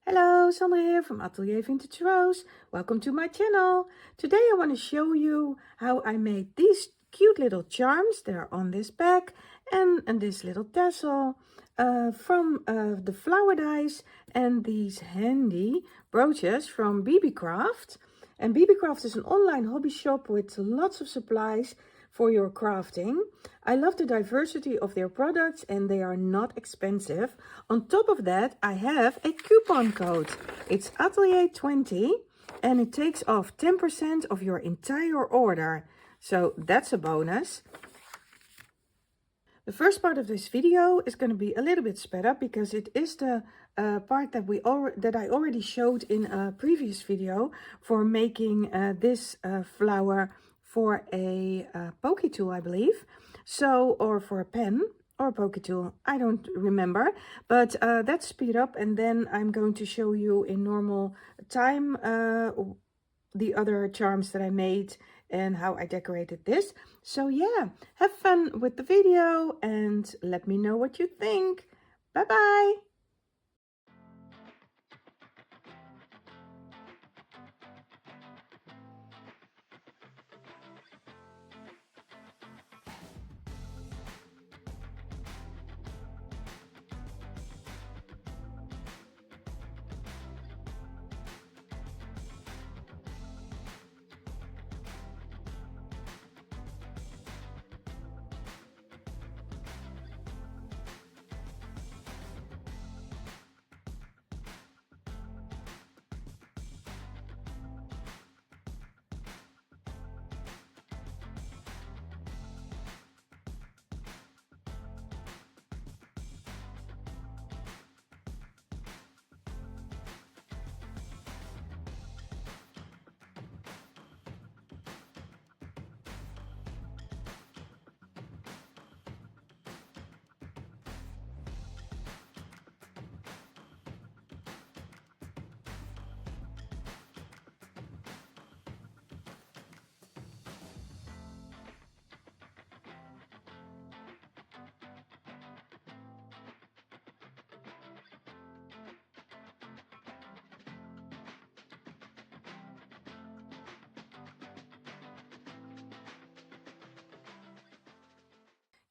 Hello, Sandra here from Atelier Vintage Rose. Welcome to my channel. Today I want to show you how I made these cute little charms. They're on this bag and this little tassel from the flower dies and these handy brooches from BB Craft. And BB Craft is an online hobby shop with lots of supplies for your crafting. I love the diversity of their products and they are not expensive. On top of that, I have a coupon code. It's Atelier20 and it takes off 10% of your entire order. So that's a bonus. The first part of this video is going to be a little bit sped up because it is the part that I already showed in a previous video for making this flower for a pokey tool, I believe. So, or for a pen or a pokey tool, I don't remember. But that's speed up, and then I'm going to show you in normal time the other charms that I made and how I decorated this. So yeah, have fun with the video and let me know what you think. Bye bye.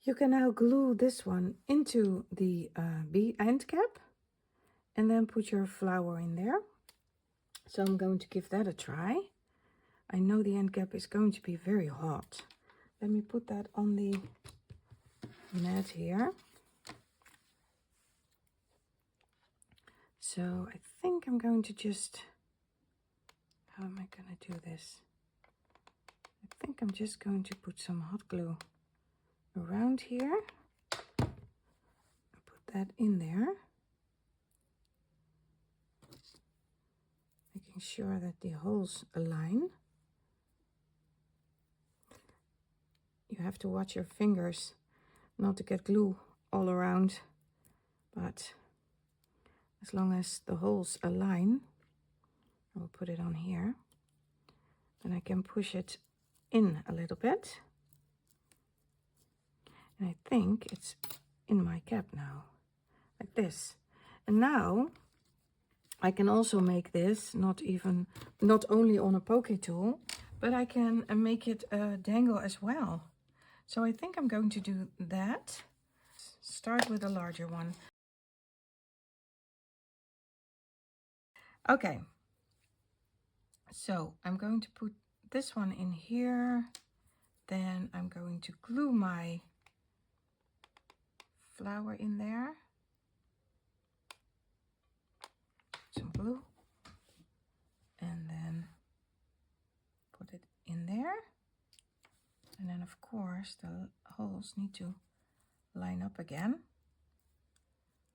You can now glue this one into the end cap and then put your flower in there. So I'm going to give that a try. I know the end cap is going to be very hot. Let me put that on the mat here. So I think I'm going to just, how am I going to do this? I think I'm just going to put some hot glue around here. Put that in there. Making sure that the holes align. You have to watch your fingers not to get glue all around, but as long as the holes align, I'll put it on here, then I can push it in a little bit. And I think it's in my cap now, like this. And now I can also make this not only on a pokey tool, but I can make it dangle as well. So I think I'm going to do that. Start with a larger one. Okay, so I'm going to put this one in here. Then I'm going to glue my flower in there. Some glue. And then put it in there. And then of course the holes need to line up again.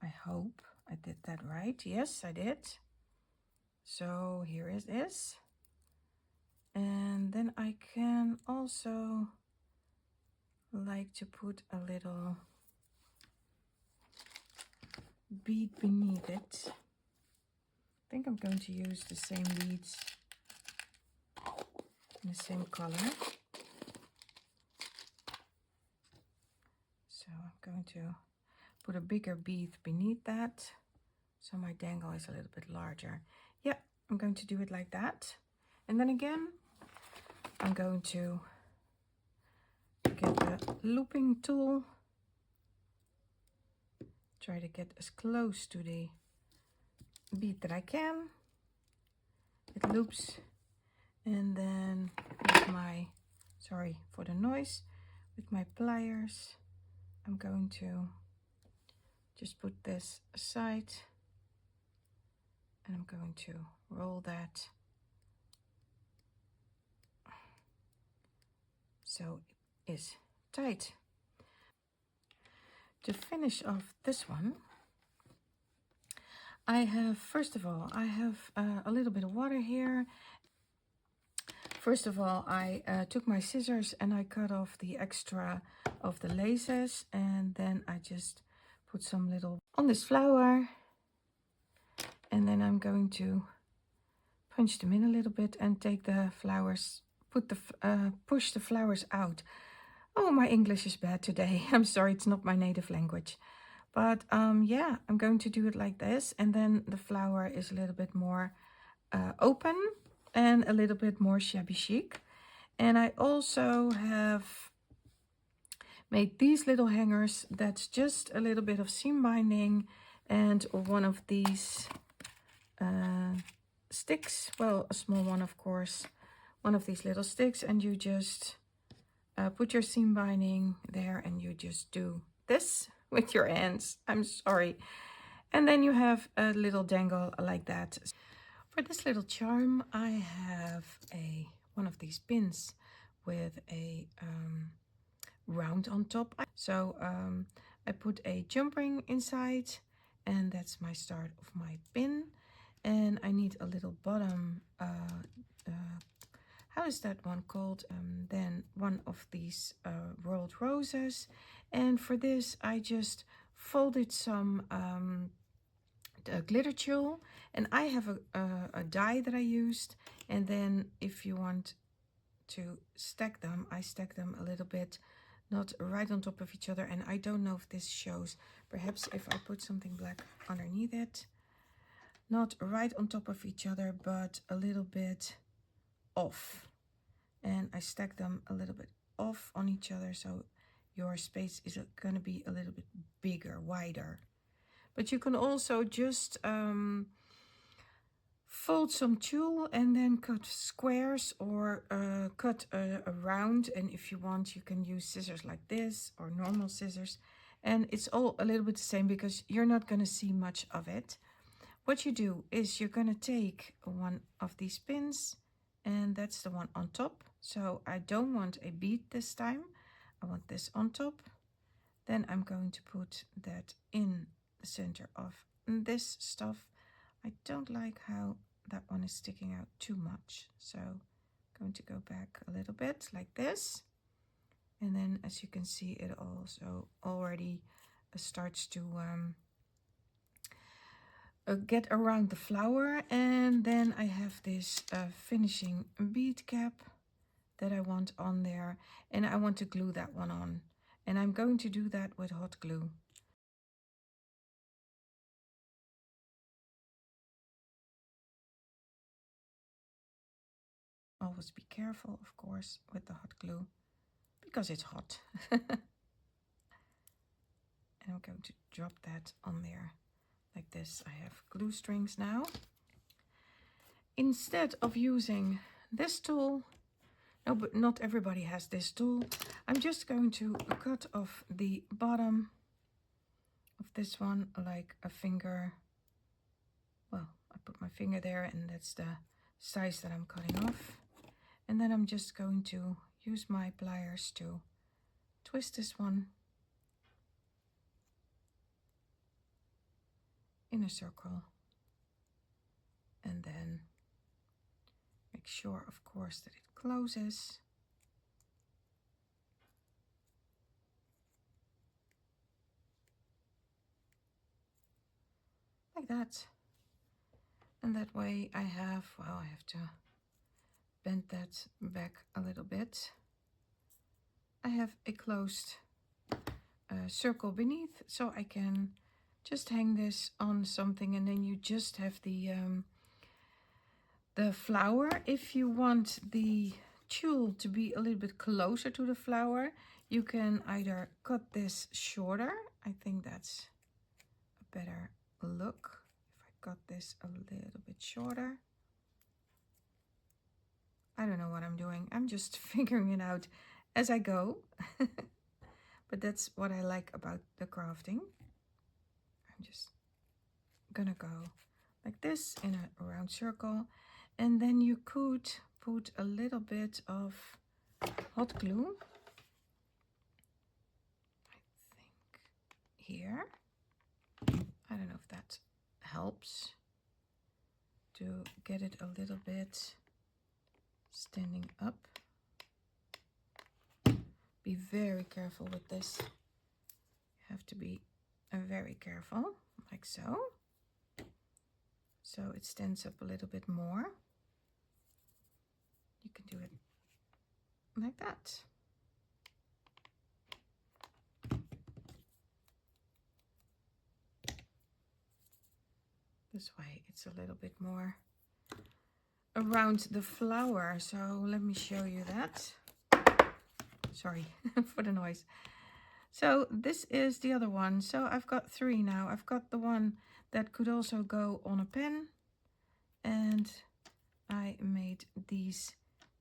I hope I did that right. Yes, I did. So here it is. And then I can also like to put a little bead beneath it. I think I'm going to use the same beads in the same color. So I'm going to put a bigger bead beneath that so my dangle is a little bit larger. Yeah, I'm going to do it like that. And then again, I'm going to get the looping tool. Try to get as close to the bead that I can. It loops. And then with my, sorry for the noise, with my pliers, I'm going to just put this aside. And I'm going to roll that so it is tight. To finish off this one, I have, first of all, I have a little bit of water here. First of all, I took my scissors and I cut off the extra of the laces, and then I just put some little on this flower, and then I'm going to punch them in a little bit and take the flowers, push the flowers out. Oh, my English is bad today. I'm sorry, it's not my native language. But yeah, I'm going to do it like this. And then the flower is a little bit more open and a little bit more shabby chic. And I also have made these little hangers. That's just a little bit of seam binding and one of these sticks. Well, a small one, of course. One of these little sticks, and you just put your seam binding there and you just do this with your hands. I'm sorry. And then you have a little dangle like that. For this little charm, I have one of these pins with a round on top. So I put a jump ring inside, and that's my start of my pin. And I need a little bottom, how is that one called? Then one of these rolled roses. And for this, I just folded some glitter tulle, and I have a die that I used. And then if you want to stack them, I stack them a little bit, not right on top of each other. And I don't know if this shows, perhaps if I put something black underneath it, not right on top of each other, but a little bit off. And I stack them a little bit off on each other, so your space is going to be a little bit bigger, wider. But you can also just fold some tulle and then cut squares, or cut a round. And if you want, you can use scissors like this or normal scissors. And it's all a little bit the same because you're not going to see much of it. What you do is you're going to take one of these pins, and that's the one on top. So I don't want a bead this time. I want this on top. Then I'm going to put that in the center of this stuff. I don't like how that one is sticking out too much. So I'm going to go back a little bit like this. And then as you can see, it also already starts to get around the flower. And then I have this finishing bead cap that I want on there, and I want to glue that one on, and I'm going to do that with hot glue. Always be careful, of course, with the hot glue because it's hot. And I'm going to drop that on there like this. I have glue strings now. Instead of using this tool, no, but not everybody has this tool, I'm just going to cut off the bottom of this one like a finger. Well, I put my finger there, and that's the size that I'm cutting off. And then I'm just going to use my pliers to twist this one in a circle, and then make sure, of course, that it closes. Like that. And that way I have, well, I have to bend that back a little bit. I have a closed circle beneath, so I can just hang this on something, and then you just have the flower. If you want the tulle to be a little bit closer to the flower, you can either cut this shorter. I think that's a better look if I cut this a little bit shorter. I don't know what I'm doing. I'm just figuring it out as I go. But that's what I like about the crafting. I'm just gonna go like this in a round circle, and then you could put a little bit of hot glue, I think here. I don't know if that helps to get it a little bit standing up. Be very careful with this. You have to be very careful, like so. So it stands up a little bit more. You can do it like that. This way it's a little bit more around the flower. So let me show you that. Sorry for the noise. So this is the other one. So I've got 3 now. I've got the one that could also go on a pen, and I made these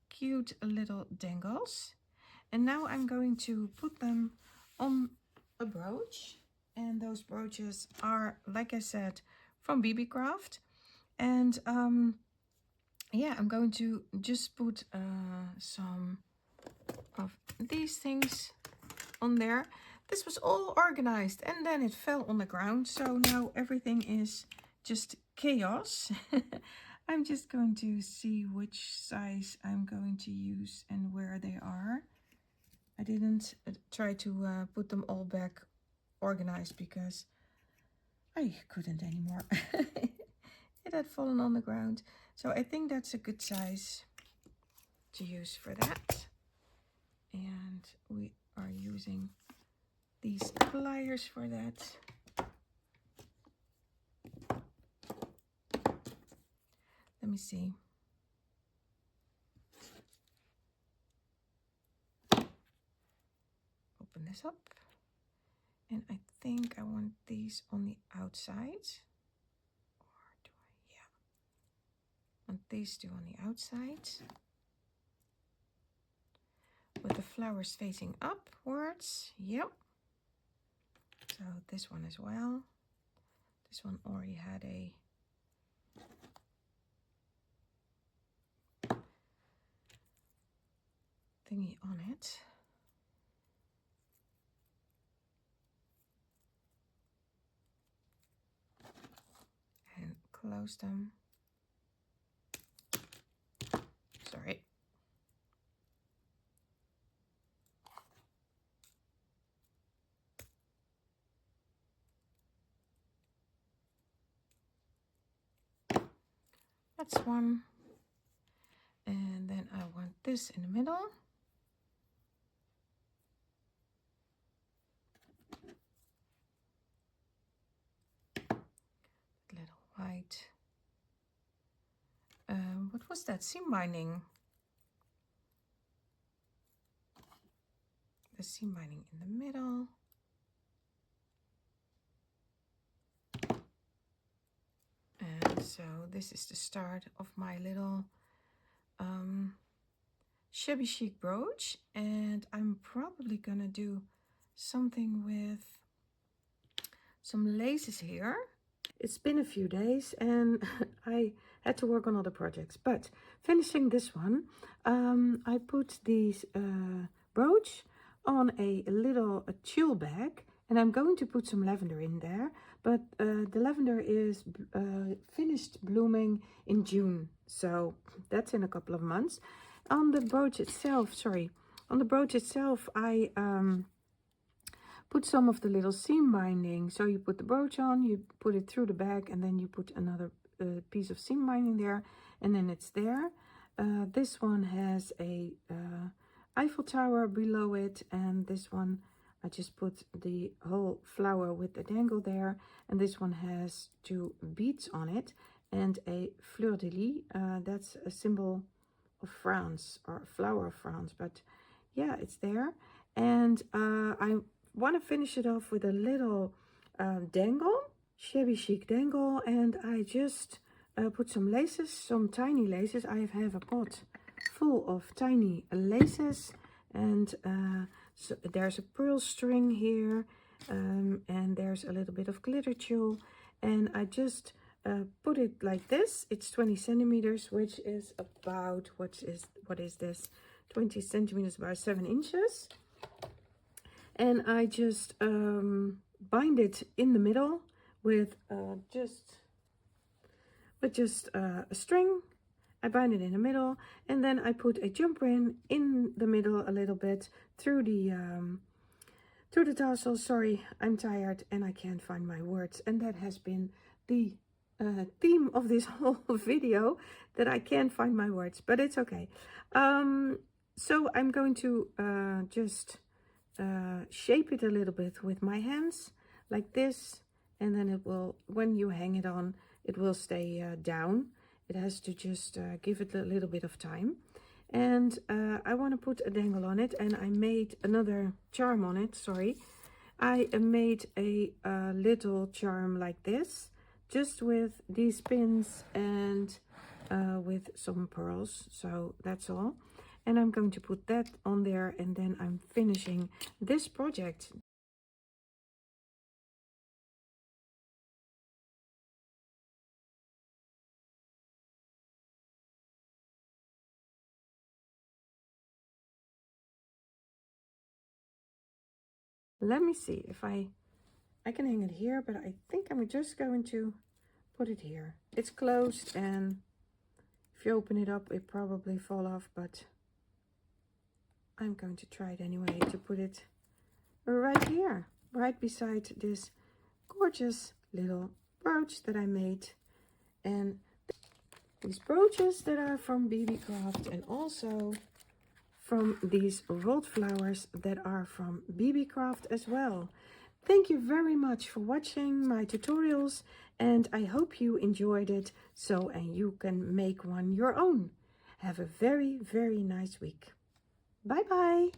cute little dangles, and now I'm going to put them on a brooch. And those brooches are, like I said, from BB Craft. And yeah, I'm going to just put some of these things on there. This was all organized and then it fell on the ground, so now everything is just chaos. I'm just going to see which size I'm going to use and where they are. I didn't try to put them all back organized because I couldn't anymore. It had fallen on the ground, so I think that's a good size to use for that. And we are using these pliers for that. Let me see. Open this up. And I think I want these on the outside. Or do I? Yeah. I want these two on the outside. With the flowers facing upwards. Yep. So this one as well. This one already had a thingy on it. And close them. Sorry. That's one. And then I want this in the middle. Little white. What was that? Seam binding. The seam binding in the middle. And so this is the start of my little shabby chic brooch, and I'm probably gonna do something with some laces here. It's been a few days and I had to work on other projects, but finishing this one, I put these brooch on a little tulle bag, and I'm going to put some lavender in there, but the lavender is finished blooming in June, so that's in a couple of months. On the brooch itself, I put some of the little seam binding. So you put the brooch on, you put it through the bag, and then you put another piece of seam binding there, and then it's there. This one has a Eiffel Tower below it, and this one I just put the whole flower with the dangle there, and this one has 2 beads on it and a fleur-de-lis. That's a symbol of France, or a flower of France, but yeah, it's there. And I want to finish it off with a little dangle, shabby chic dangle, and I just put some laces, some tiny laces. I have a pot full of tiny laces, and so there's a pearl string here, and there's a little bit of glitter tulle, and I just put it like this. It's 20 centimeters, which is about, what is this, 20 centimeters, about 7 inches. And I just bind it in the middle with just a string. I bind it in the middle, and then I put a jump ring in the middle a little bit through the tassel. Sorry, I'm tired and I can't find my words, and that has been the theme of this whole video, that I can't find my words, but it's okay. So I'm going to just shape it a little bit with my hands like this, and then it will, when you hang it on, it will stay down. It has to just give it a little bit of time. And I want to put a dangle on it, and I made another charm on it. Sorry, I made a little charm like this, just with these pins and with some pearls. So that's all. And I'm going to put that on there, and then I'm finishing this project. Let me see if I can hang it here, but I think I'm just going to put it here. It's closed, and if you open it up, it probably fall off, but I'm going to try it anyway to put it right here, right beside this gorgeous little brooch that I made. And these brooches that are from BB Craft, and also from these rolled flowers that are from BB Craft as well. Thank you very much for watching my tutorials, and I hope you enjoyed it, and you can make one your own. Have a very, very nice week. Bye bye.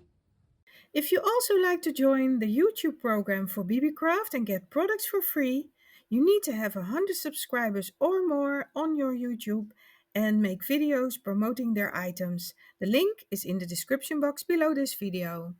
If you also like to join the YouTube program for BB Craft and get products for free, you need to have 100 subscribers or more on your YouTube and make videos promoting their items. The link is in the description box below this video.